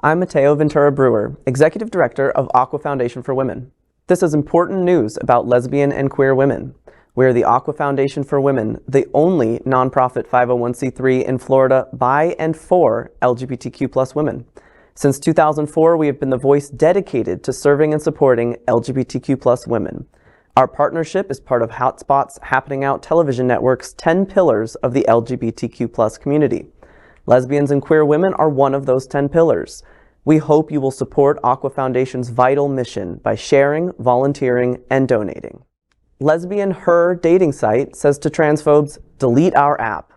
I'm Mateo Ventura Bruer, Executive Director of Aqua Foundation for Women. This is important news about lesbian and queer women. We're the Aqua Foundation for Women, the only nonprofit 501c3 in Florida by and for LGBTQ+ women. Since 2004, we have been the voice dedicated to serving and supporting LGBTQ+ women. Our partnership is part of Hotspot's Happening Out television network's 10 pillars of the LGBTQ+ community. Lesbians and queer women are one of those 10 pillars. We hope you will support Aqua Foundation's vital mission by sharing, volunteering, and donating. Lesbian Her dating site says to transphobes, delete our app.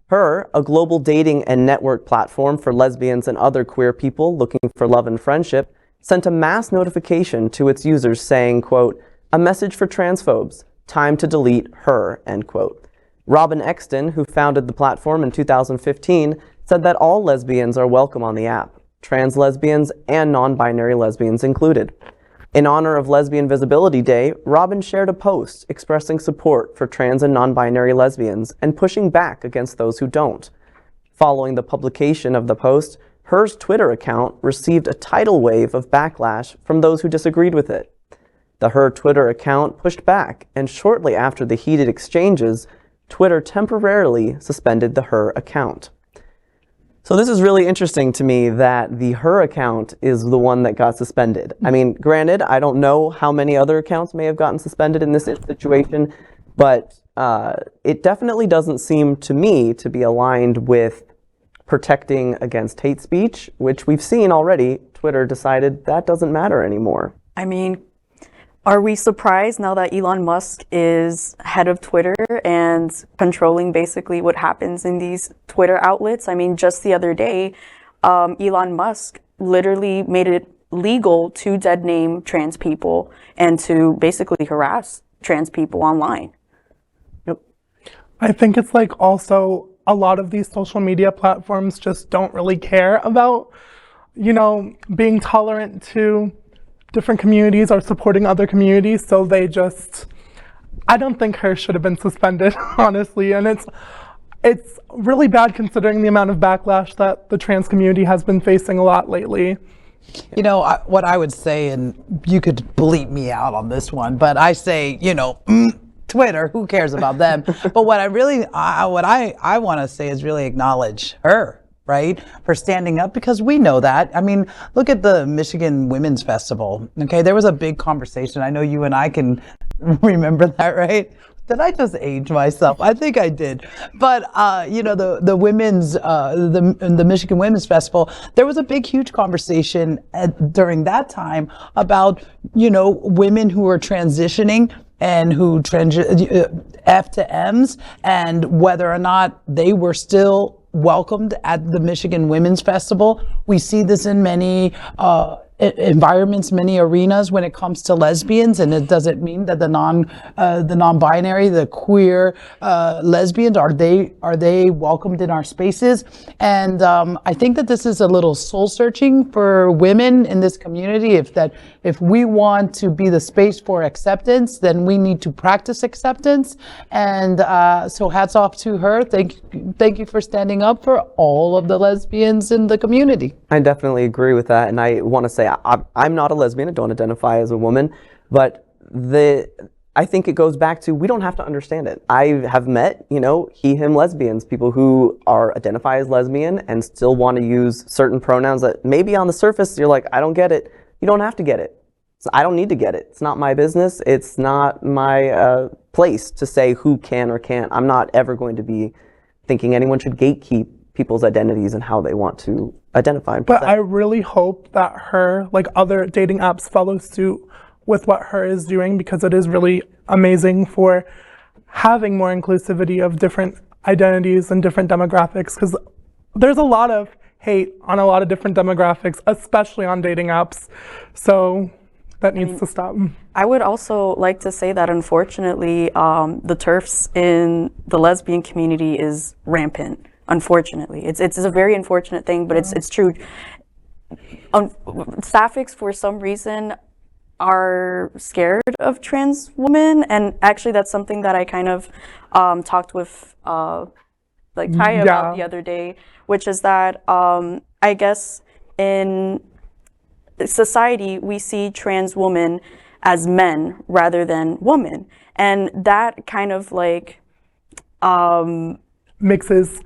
Her, a global dating and network platform for lesbians and other queer people looking for love and friendship, sent a mass notification to its users saying, quote, a message for transphobes, time to delete her, end quote. Robin Exton, who founded the platform in 2015, said that all lesbians are welcome on the app, trans lesbians and non-binary lesbians included. In honor of Lesbian Visibility Day, Robin shared a post expressing support for trans and non-binary lesbians and pushing back against those who don't. Following the publication of the post, Her's Twitter account received a tidal wave of backlash from those who disagreed with it. The Her Twitter account pushed back, and shortly after the heated exchanges, Twitter temporarily suspended the Her account. So this is really interesting to me that the Her account is the one that got suspended. I mean, granted, I don't know how many other accounts may have gotten suspended in this situation, but it definitely doesn't seem to me to be aligned with protecting against hate speech, which we've seen already. Twitter decided that doesn't matter anymore. I mean, are we surprised now that Elon Musk is head of Twitter and controlling basically what happens in these Twitter outlets? I mean, just the other day, Elon Musk literally made it legal to dead name trans people and to basically harass trans people online. Yep. I think it's like also a lot of these social media platforms just don't really care about, you know, being tolerant to different communities or supporting other communities, so they just, I don't think Her should have been suspended, honestly, and it's really bad considering the amount of backlash that the trans community has been facing a lot lately. You know, what I would say, and you could bleep me out on this one, but I say, you know, Twitter, who cares about them? But what I really, what I want to say is really acknowledge Her, right, for standing up, because we know that. I mean, look at the Michigan Women's Festival, okay? There was a big conversation. I know you and I can remember that, right? Did I just age myself? I think I did. But, you know, the women's, the Michigan Women's Festival, there was a big, huge conversation during that time about, you know, women who are transitioning and who F to M's, and whether or not they were still welcomed at the Michigan Women's Festival. We see this in many environments, many arenas when it comes to lesbians, and it doesn't mean that the non-binary, the queer lesbians, are they welcomed in our spaces? And I think that this is a little soul searching for women in this community. If we want to be the space for acceptance, then we need to practice acceptance. And so hats off to Her. Thank you for standing up for all of the lesbians in the community. I definitely agree with that, and I want to say I'm not a lesbian. I don't identify as a woman, but I think it goes back to, we don't have to understand it. I have met, you know, he, him lesbians, people who identify as lesbian and still want to use certain pronouns that maybe on the surface you're like, I don't get it. You don't have to get it. So I don't need to get it. It's not my business. It's not my place to say who can or can't. I'm not ever going to be thinking anyone should gatekeep people's identities and how they want to identify. But I really hope that Her, like other dating apps, follow suit with what Her is doing, because it is really amazing for having more inclusivity of different identities and different demographics, because there's a lot of hate on a lot of different demographics, especially on dating apps. So that needs to stop. I would also like to say that unfortunately, the TERFs in the lesbian community is rampant. Unfortunately, it's a very unfortunate thing, but it's true. Sapphics, for some reason, are scared of trans women, and actually that's something that I kind of talked with Kaya about the other day, which is that I guess in society, we see trans women as men rather than women. And that kind of like mixes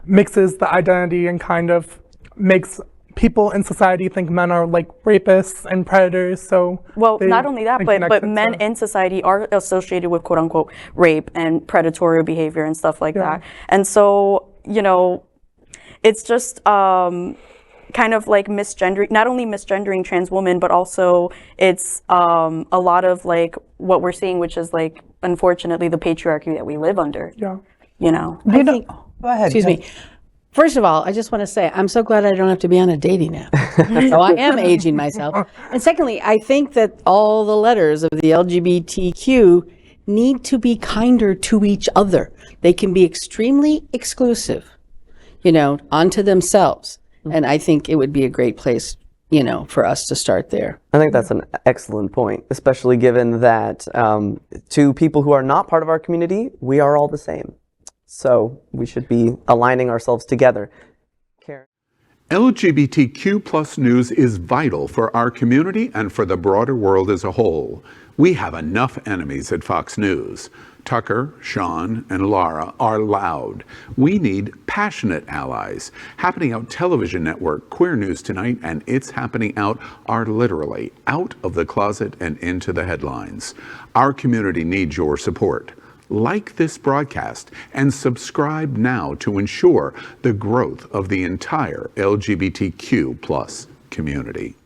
the identity and kind of makes people in society think men are like rapists and predators. So well, not only that, but men in society are associated with quote unquote rape and predatory behavior and stuff like that. And so, you know, it's just kind of like misgendering, not only misgendering trans women, but also it's a lot of like what we're seeing, which is like, unfortunately, the patriarchy that we live under. Yeah. You know? I think, go ahead. Excuse me. First of all, I just want to say I'm so glad I don't have to be on a dating app. So I am aging myself. And secondly, I think that all the letters of the LGBTQ need to be kinder to each other. They can be extremely exclusive, you know, onto themselves. And I think it would be a great place, you know, for us to start there. I think that's an excellent point, especially given that to people who are not part of our community, we are all the same. So we should be aligning ourselves together. Karen? LGBTQ plus news is vital for our community and for the broader world as a whole. We have enough enemies at Fox News. Tucker, Sean, and Lara are loud. We need passionate allies. Happening Out television network, Queer News Tonight, and It's Happening Out are literally out of the closet and into the headlines. Our community needs your support. Like this broadcast and subscribe now to ensure the growth of the entire LGBTQ plus community.